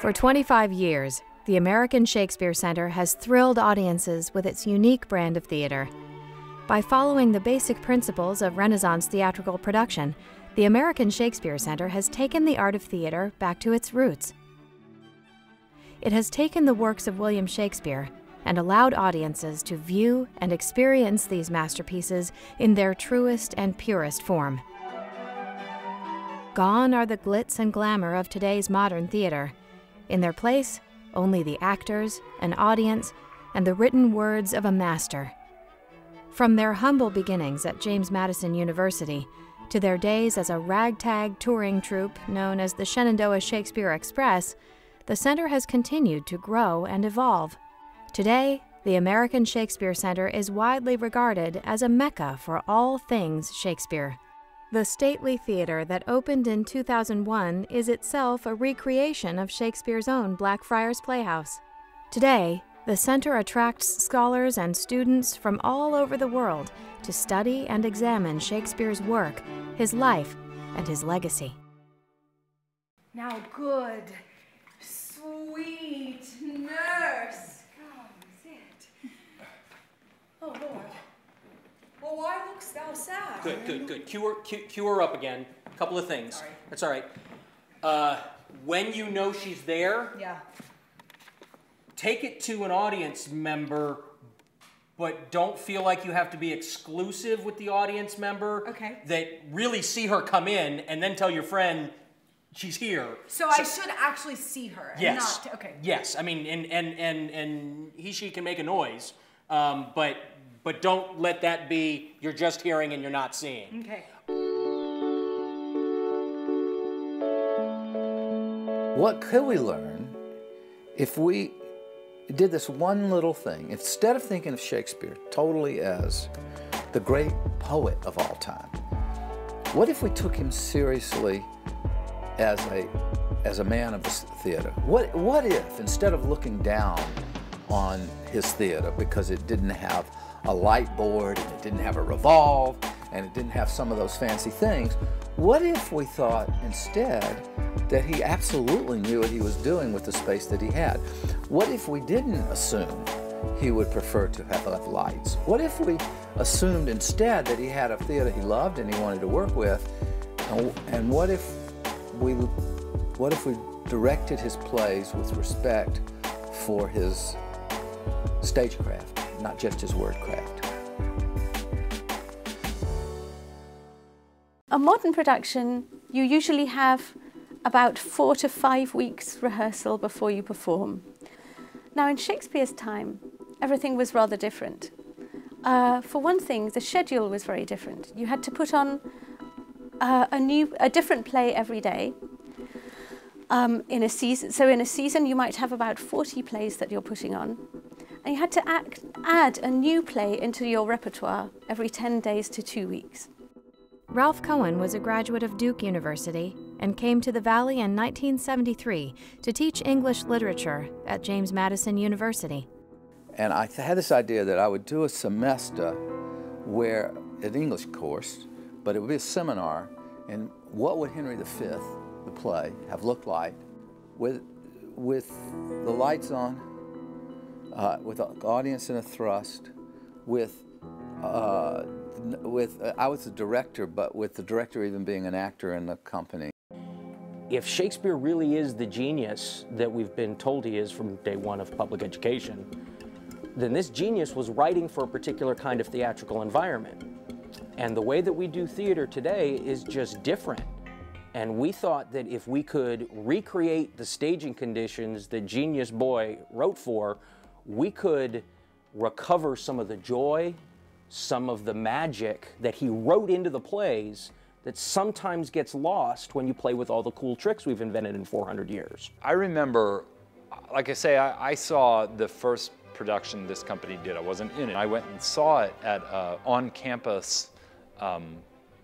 For 25 years, the American Shakespeare Center has thrilled audiences with its unique brand of theater. By following the basic principles of Renaissance theatrical production, the American Shakespeare Center has taken the art of theater back to its roots. It has taken the works of William Shakespeare and allowed audiences to view and experience these masterpieces in their truest and purest form. Gone are the glitz and glamour of today's modern theater. In their place, only the actors, an audience, and the written words of a master. From their humble beginnings at James Madison University to their days as a ragtag touring troupe known as the Shenandoah Shakespeare Express, the center has continued to grow and evolve. Today, the American Shakespeare Center is widely regarded as a mecca for all things Shakespeare. The stately theater that opened in 2001 is itself a recreation of Shakespeare's own Blackfriars Playhouse. Today, the center attracts scholars and students from all over the world to study and examine Shakespeare's work, his life, and his legacy. Now, good, sweet nurse. Come, sit. Oh, Lord. Well, why lookst thou sad? Good. Cue her up again. A couple of things. Sorry. That's all right. When you know she's there, Yeah. take it to an audience member, but don't feel like you have to be exclusive with the audience member. Okay. That really see her come in and then tell your friend she's here. So I should actually see her. And Yes. Not, okay. Yes. I mean, and she can make a noise, but don't let that be you're just hearing and you're not seeing. Okay. What could we learn if we did this one little thing? Instead of thinking of Shakespeare totally as the great poet of all time, what if we took him seriously as a man of the theater? What if, instead of looking down on his theater because it didn't have a light board and it didn't have a revolve and it didn't have some of those fancy things, what if we thought instead that he absolutely knew what he was doing with the space that he had? What if we didn't assume he would prefer to have lights? What if we assumed instead that he had a theater he loved and he wanted to work with? And what if we directed his plays with respect for his stagecraft, not just his wordcraft? A modern production, you usually have about 4 to 5 weeks rehearsal before you perform. Now in Shakespeare's time, everything was rather different. For one thing, the schedule was very different. You had to put on a different play every day. In a season, so in a season you might have about 40 plays that you're putting on, and you had to add a new play into your repertoire every 10 days to 2 weeks. Ralph Cohen was a graduate of Duke University and came to the Valley in 1973 to teach English literature at James Madison University. And I had this idea that I would do a semester where, an English course, but it would be a seminar, and what would Henry V, the play, have looked like with the lights on, with the audience in a thrust, I was the director, but with the director even being an actor in the company. If Shakespeare really is the genius that we've been told he is from day one of public education, then this genius was writing for a particular kind of theatrical environment. And the way that we do theater today is just different. And we thought that if we could recreate the staging conditions that Genius Boy wrote for, we could recover some of the joy, some of the magic that he wrote into the plays that sometimes gets lost when you play with all the cool tricks we've invented in 400 years. I remember, like I say, I saw the first production this company did. I wasn't in it. I went and saw it at on-campus,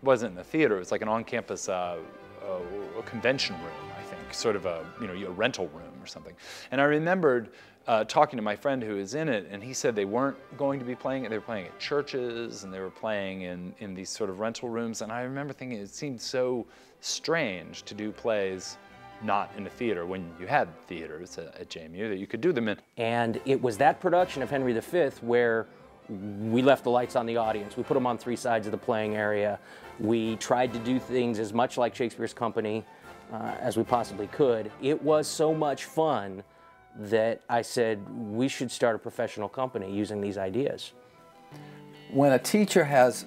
wasn't in the theater, it was like an on-campus a convention room, I think, sort of a rental room or something. And I remembered talking to my friend who was in it, and he said they weren't going to be playing it. They were playing at churches, and they were playing in these sort of rental rooms. And I remember thinking it seemed so strange to do plays not in a theater when you had theaters at JMU that you could do them in. And it was that production of Henry V where we left the lights on the audience. We put them on three sides of the playing area. We tried to do things as much like Shakespeare's company as we possibly could. It was so much fun that I said we should start a professional company using these ideas. When a teacher has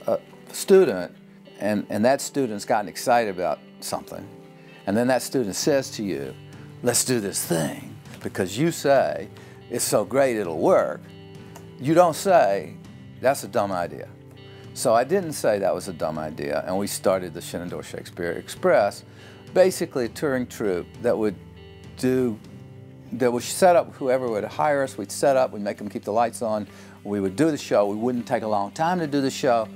a student and that student's gotten excited about something, and then that student says to you, let's do this thing, because you say, it's so great it'll work, you don't say, that's a dumb idea. So I didn't say that was a dumb idea, and we started the Shenandoah Shakespeare Express, basically a touring troupe that would set up, whoever would hire us, we'd set up, we'd make them keep the lights on, we would do the show, we wouldn't take a long time to do the show,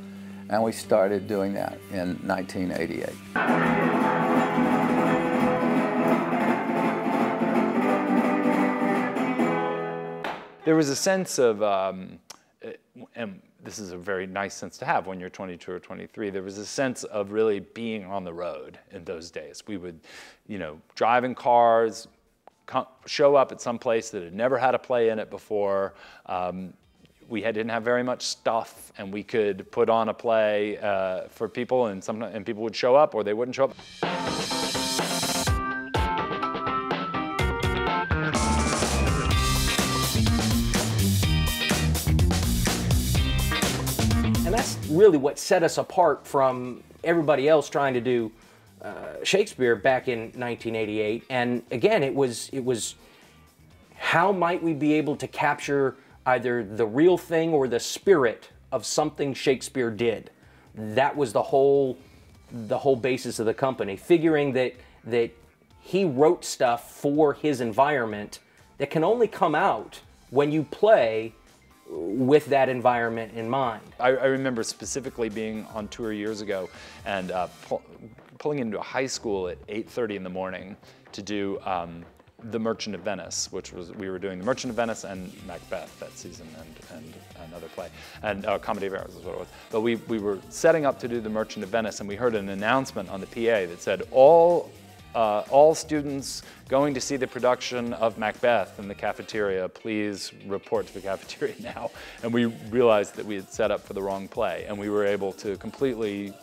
and we started doing that in 1988. There was a sense of, and this is a very nice sense to have when you're 22 or 23, there was a sense of really being on the road in those days. We would, drive in cars, show up at some place that had never had a play in it before. We didn't have very much stuff, and we could put on a play for people, and people would show up or they wouldn't show up. And that's really what set us apart from everybody else trying to do Shakespeare back in 1988. And again, it was how might we be able to capture either the real thing or the spirit of something Shakespeare did. That was the whole basis of the company, figuring that he wrote stuff for his environment that can only come out when you play with that environment in mind. I remember specifically being on tour years ago and pulling into a high school at 8:30 in the morning to do The Merchant of Venice, which was, we were doing The Merchant of Venice and Macbeth that season, and another play, and Comedy of Errors is what it was. But we were setting up to do The Merchant of Venice, and we heard an announcement on the PA that said, all students going to see the production of Macbeth in the cafeteria, please report to the cafeteria now. And we realized that we had set up for the wrong play, and we were able to completely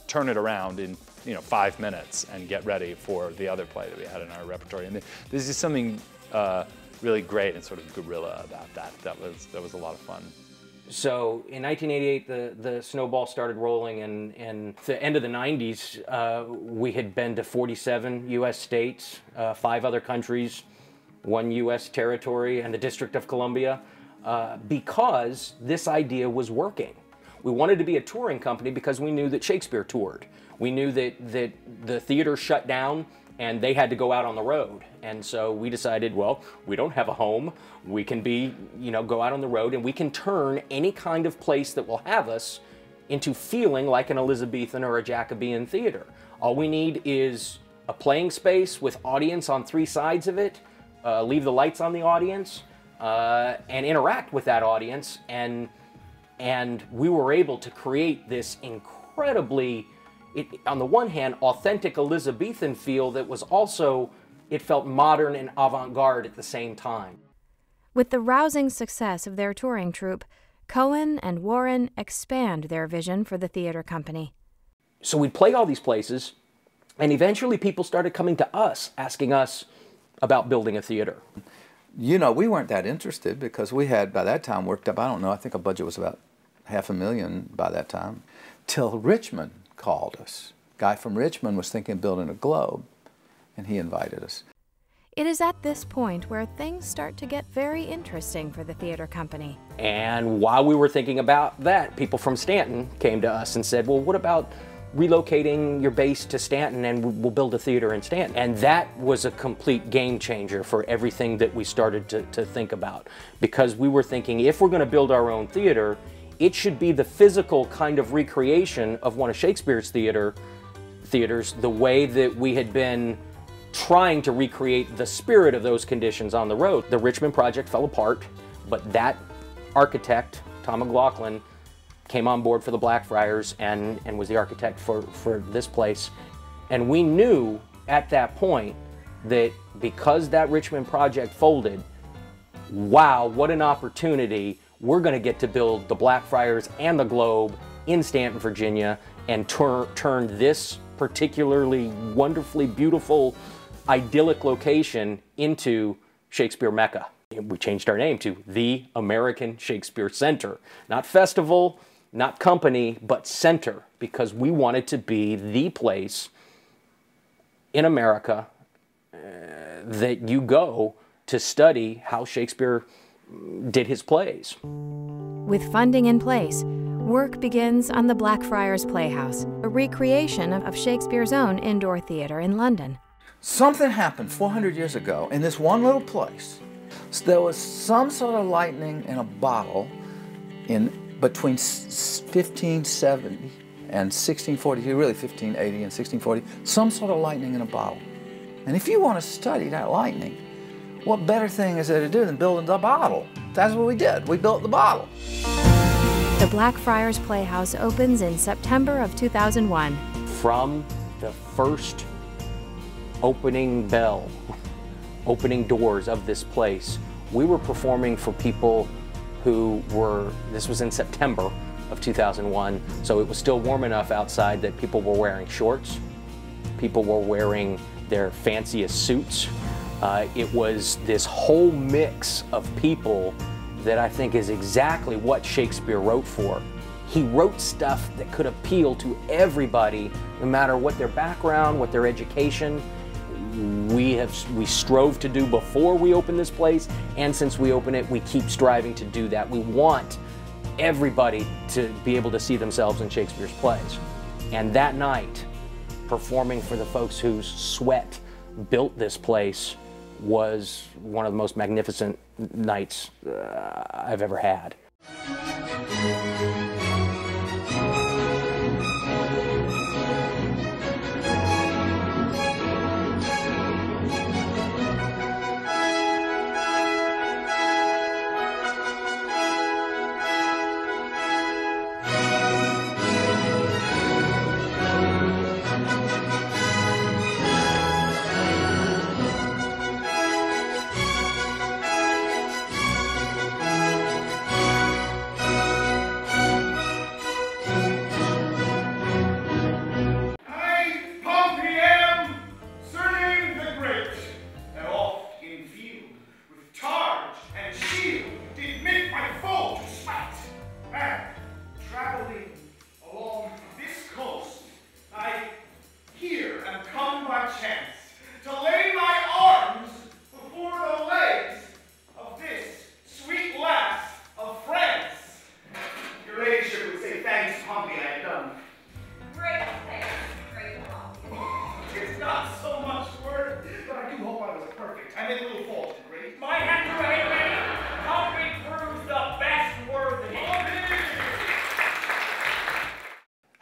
turn it around in 5 minutes and get ready for the other play that we had in our repertory. And this is something really great and sort of guerrilla about that. That was a lot of fun. So in 1988, the snowball started rolling, and at the end of the 90s, we had been to 47 U.S. states, 5 other countries, 1 U.S. territory, and the District of Columbia, because this idea was working. We wanted to be a touring company because we knew that Shakespeare toured. We knew that the theater shut down and they had to go out on the road. And so we decided, well, we don't have a home. We can go out on the road, and we can turn any kind of place that will have us into feeling like an Elizabethan or a Jacobean theater. All we need is a playing space with audience on 3 sides of it, leave the lights on the audience, and interact with that audience. And we were able to create this incredibly, on the one hand, authentic Elizabethan feel that was also, it felt modern and avant-garde at the same time. With the rousing success of their touring troupe, Cohen and Warren expand their vision for the theater company. So we'd play all these places, and eventually people started coming to us, asking us about building a theater. We weren't that interested because we had, by that time, worked up, I don't know, I think our budget was about $500,000 by that time, till Richmond called us. Guy from Richmond was thinking of building a Globe, and he invited us. It is at this point where things start to get very interesting for the theater company. And while we were thinking about that, people from Staunton came to us and said, well, what about relocating your base to Staunton and we'll build a theater in Staunton? And that was a complete game changer for everything that we started to think about. Because we were thinking, if we're going to build our own theater, it should be the physical kind of recreation of one of Shakespeare's theaters, the way that we had been trying to recreate the spirit of those conditions on the road. The Richmond project fell apart, but that architect, Tom McLaughlin, came on board for the Blackfriars and was the architect for this place. And we knew at that point that because that Richmond project folded, wow, what an opportunity. We're going to get to build the Blackfriars and the Globe in Staunton, Virginia, and turn this particularly wonderfully beautiful, idyllic location into Shakespeare Mecca. We changed our name to the American Shakespeare Center. Not festival, not company, but center, because we wanted to be the place in America that you go to study how Shakespeare did his plays. With funding in place, work begins on the Blackfriars Playhouse, a recreation of Shakespeare's own indoor theater in London. Something happened 400 years ago in this one little place. So there was some sort of lightning in a bottle in between 1570 and 1640, really 1580 and 1640, some sort of lightning in a bottle. And if you want to study that lightning, what better thing is there to do than building the bottle? That's what we did. We built the bottle. The Blackfriars Playhouse opens in September of 2001. From the first opening bell, opening doors of this place, we were performing for people who were, this was in September of 2001, so it was still warm enough outside that people were wearing shorts, people were wearing their fanciest suits. It was this whole mix of people that I think is exactly what Shakespeare wrote for. He wrote stuff that could appeal to everybody, no matter what their background, what their education. We strove to do before we opened this place, and since we opened it, we keep striving to do that. We want everybody to be able to see themselves in Shakespeare's plays. And that night, performing for the folks whose sweat built this place was one of the most magnificent nights I've ever had.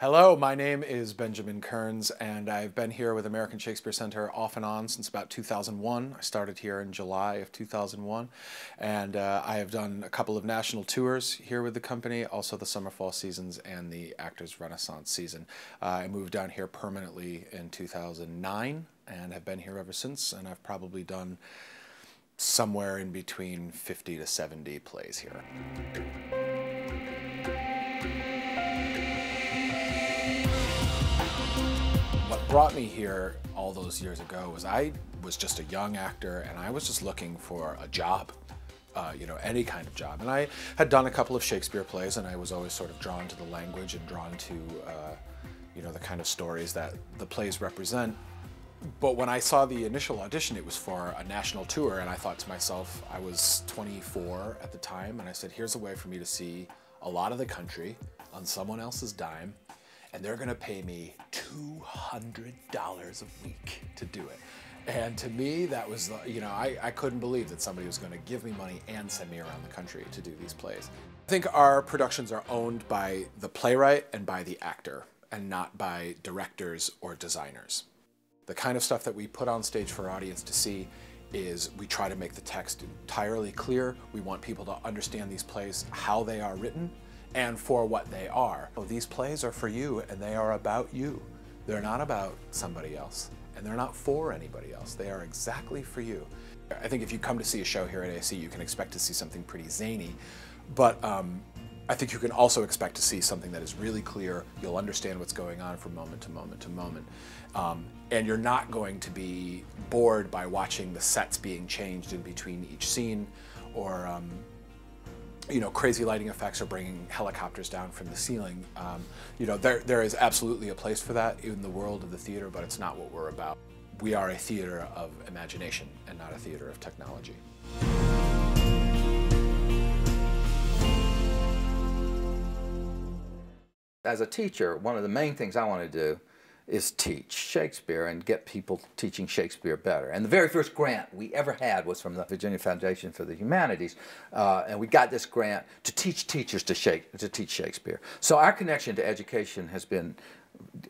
Hello, my name is Benjamin Kearns, and I've been here with American Shakespeare Center off and on since about 2001. I started here in July of 2001, and I have done a couple of national tours here with the company, also the summer-fall seasons and the Actors Renaissance season. I moved down here permanently in 2009 and have been here ever since, and I've probably done somewhere in between 50 to 70 plays here. What brought me here all those years ago was I was just a young actor and I was just looking for a job, you know, any kind of job. And I had done a couple of Shakespeare plays and I was always sort of drawn to the language and drawn to, you know, the kind of stories that the plays represent. But when I saw the initial audition, it was for a national tour, and I thought to myself, I was 24 at the time, and I said, here's a way for me to see a lot of the country on someone else's dime, and they're gonna pay me $200 a week to do it. And to me, that was, you know, I couldn't believe that somebody was gonna give me money and send me around the country to do these plays. I think our productions are owned by the playwright and by the actor, and not by directors or designers. The kind of stuff that we put on stage for our audience to see is we try to make the text entirely clear. We want people to understand these plays, how they are written, and for what they are. So these plays are for you, and they are about you. They're not about somebody else, and they're not for anybody else. They are exactly for you. I think if you come to see a show here at AC, you can expect to see something pretty zany, but I think you can also expect to see something that is really clear. You'll understand what's going on from moment to moment to moment. And you're not going to be bored by watching the sets being changed in between each scene, or you know, crazy lighting effects or bringing helicopters down from the ceiling. You know, there is absolutely a place for that in the world of the theater, but it's not what we're about. We are a theater of imagination and not a theater of technology. As a teacher, one of the main things I want to do is teach Shakespeare and get people teaching Shakespeare better. And the very first grant we ever had was from the Virginia Foundation for the Humanities, and we got this grant to teach teachers to teach Shakespeare. So our connection to education has been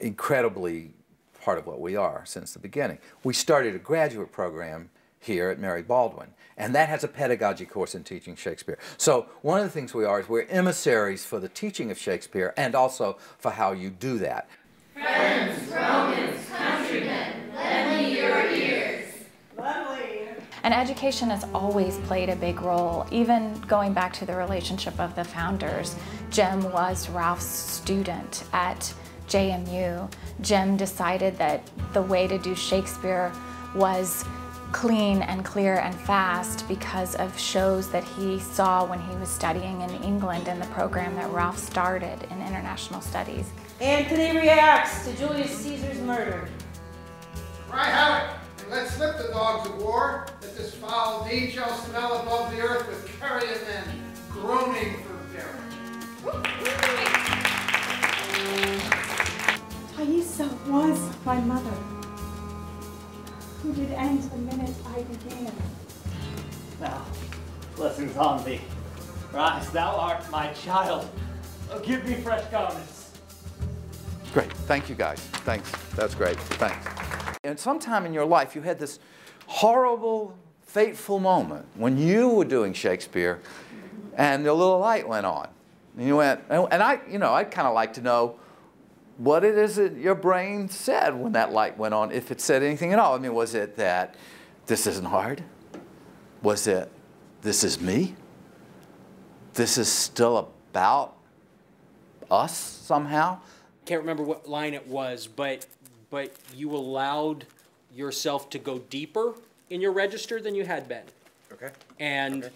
incredibly part of what we are since the beginning. We started a graduate program here at Mary Baldwin, and that has a pedagogy course in teaching Shakespeare. So one of the things we are is we're emissaries for the teaching of Shakespeare and also for how you do that. Friends, Romans, countrymen, lend me your ears. Lovely. And education has always played a big role, even going back to the relationship of the founders. Jim was Ralph's student at JMU. Jim decided that the way to do Shakespeare was clean and clear and fast because of shows that he saw when he was studying in England in the program that Ralph started in international studies. Antony reacts to Julius Caesar's murder. Cry havoc, and let slip the dogs of war, that this foul deed shall smell above the earth with carrion men groaning for burial. Thaisa was my mother, who did end the minute I began. Now, blessings on thee. Rise, thou art my child. Oh, give me fresh garments. Great, thank you guys, thanks, that's great, thanks. And sometime in your life you had this horrible, fateful moment when you were doing Shakespeare and the little light went on. And you went, and I'd kind of like to know what it is that your brain said when that light went on, if it said anything at all. I mean, was it that this isn't hard? Was it, this is me? This is still about us somehow? Can't remember what line it was, but you allowed yourself to go deeper in your register than you had been. Okay. And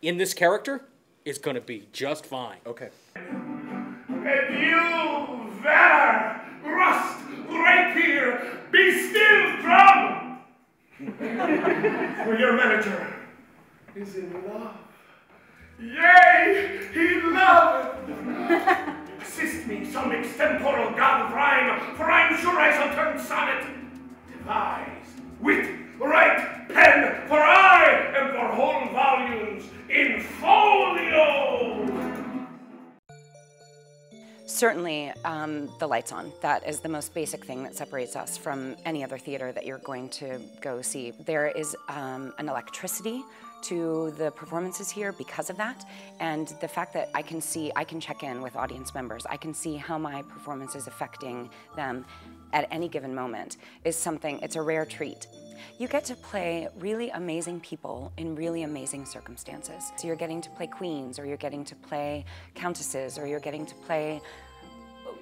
in this character, it's going to be just fine. Okay. And you, valor, rust, rapier, be still, drum! For your manager is in love. Yea, he loveth. Assist me, some extemporal god of rhyme, for I'm sure I shall turn sonnet. Devise, wit, write, pen, for I am for whole volumes in folio. Certainly, the lights on. That is the most basic thing that separates us from any other theater that you're going to go see. There is an electricity to the performances here because of that, and the fact that I can check in with audience members, I can see how my performance is affecting them at any given moment is something, it's a rare treat. You get to play really amazing people in really amazing circumstances. So you're getting to play queens, or you're getting to play countesses, or you're getting to play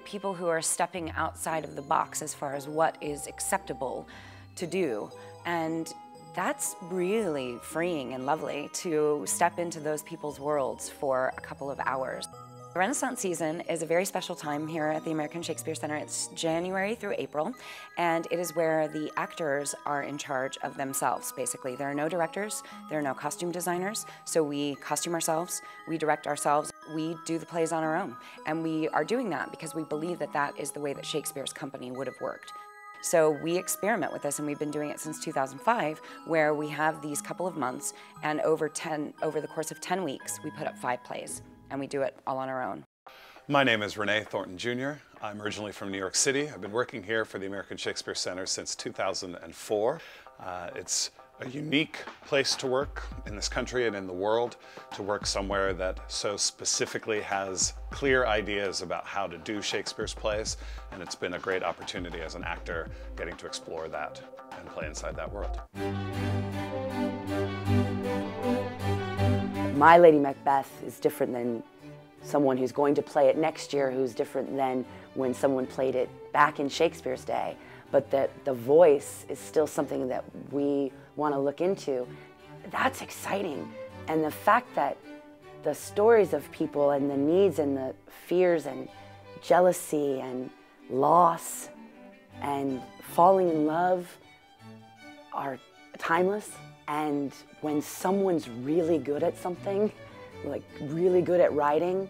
people who are stepping outside of the box as far as what is acceptable to do. And that's really freeing and lovely to step into those people's worlds for a couple of hours. The Renaissance season is a very special time here at the American Shakespeare Center. It's January through April, and it is where the actors are in charge of themselves, basically. There are no directors, there are no costume designers, so we costume ourselves, we direct ourselves, we do the plays on our own. And we are doing that because we believe that that is the way that Shakespeare's company would have worked. So we experiment with this, and we've been doing it since 2005, where we have these couple of months, and over the course of 10 weeks, we put up 5 plays, and we do it all on our own. My name is Renee Thornton Jr. I'm originally from New York City. I've been working here for the American Shakespeare Center since 2004. It's a unique place to work in this country and in the world, to work somewhere that so specifically has clear ideas about how to do Shakespeare's plays, and it's been a great opportunity as an actor getting to explore that and play inside that world. My Lady Macbeth is different than someone who's going to play it next year, who's different than when someone played it back in Shakespeare's day, but that the voice is still something that we want to look into. That's exciting. And the fact that the stories of people and the needs and the fears and jealousy and loss and falling in love are timeless. And when someone's really good at something, like really good at writing,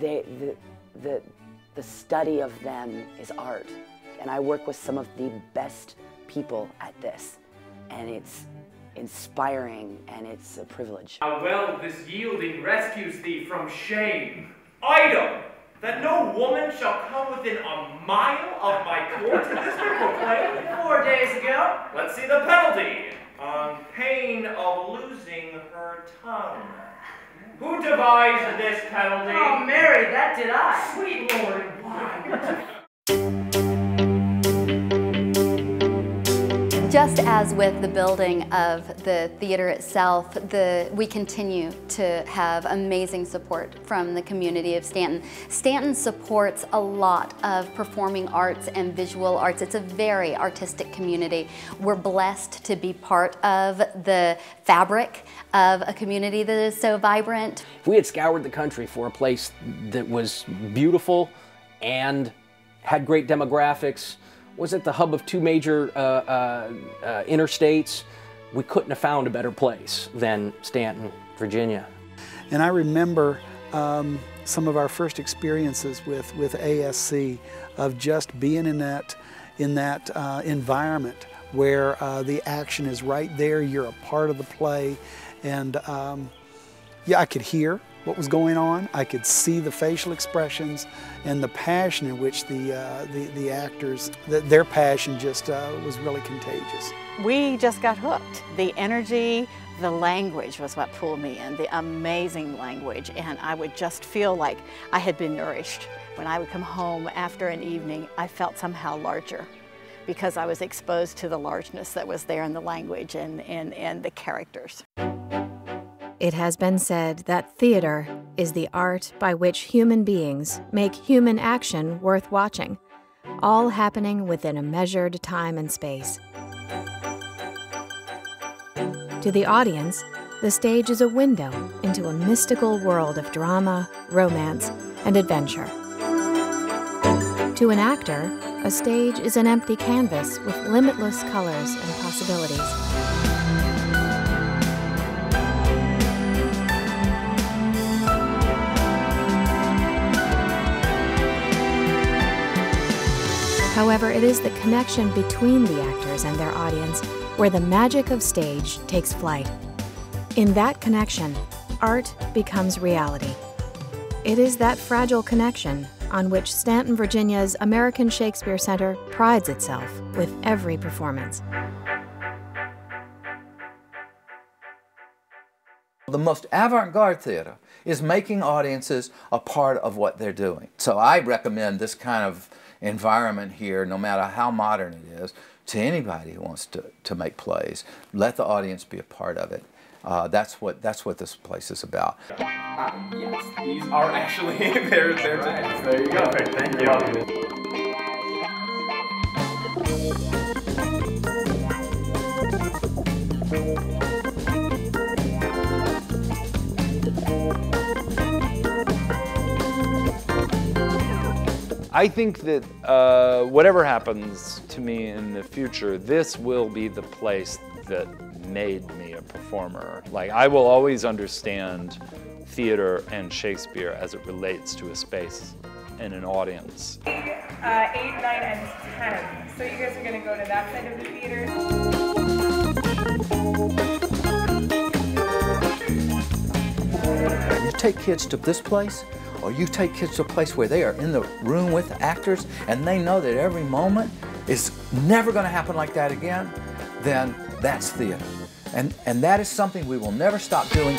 the study of them is art. And I work with some of the best people at this. And it's inspiring and it's a privilege. How well this yielding rescues thee from shame. Item, that no woman shall come within a mile of my court. This been proclaimed 4 days ago. Let's see the penalty. On pain of losing her tongue. Who devised this penalty? Oh, Mary, that did I. Sweet Lord, why? Just as with the building of the theater itself, we continue to have amazing support from the community of Staunton. Staunton supports a lot of performing arts and visual arts. It's a very artistic community. We're blessed to be part of the fabric of a community that is so vibrant. If we had scoured the country for a place that was beautiful and had great demographics, was at the hub of 2 major interstates, we couldn't have found a better place than Staunton, Virginia. And I remember some of our first experiences with ASC, of just being in that environment where the action is right there, you're a part of the play, and yeah, I could hear what was going on. I could see the facial expressions and the passion in which the actors, their passion just was really contagious. We just got hooked. The energy, the language was what pulled me in, the amazing language, and I would just feel like I had been nourished. When I would come home after an evening, I felt somehow larger because I was exposed to the largeness that was there in the language and the characters. It has been said that theater is the art by which human beings make human action worth watching, all happening within a measured time and space. To the audience, the stage is a window into a mystical world of drama, romance, and adventure. To an actor, a stage is an empty canvas with limitless colors and possibilities. However, it is the connection between the actors and their audience where the magic of stage takes flight. In that connection, art becomes reality. It is that fragile connection on which Staunton, Virginia's American Shakespeare Center prides itself with every performance. The most avant-garde theater is making audiences a part of what they're doing. So I recommend this kind of environment here, no matter how modern it is, to anybody who wants to make plays. Let the audience be a part of it. That's what this place is about. Yes, these are actually their tickets. There you go. Perfect. Thank you. I think that whatever happens to me in the future, this will be the place that made me a performer. Like, I will always understand theater and Shakespeare as it relates to a space and an audience. 8, 9, and 10. So you guys are going to go to that side of the theater. You take kids to this place, or you take kids to a place where they are in the room with the actors and they know that every moment is never going to happen like that again, then that's theater. And that is something we will never stop doing.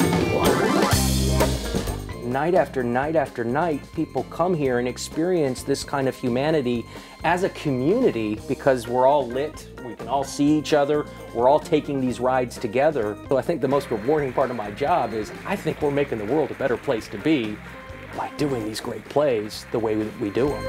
Night after night after night, people come here and experience this kind of humanity as a community because we're all lit, we can all see each other, we're all taking these rides together. So I think the most rewarding part of my job is I think we're making the world a better place to be by doing these great plays the way we do them.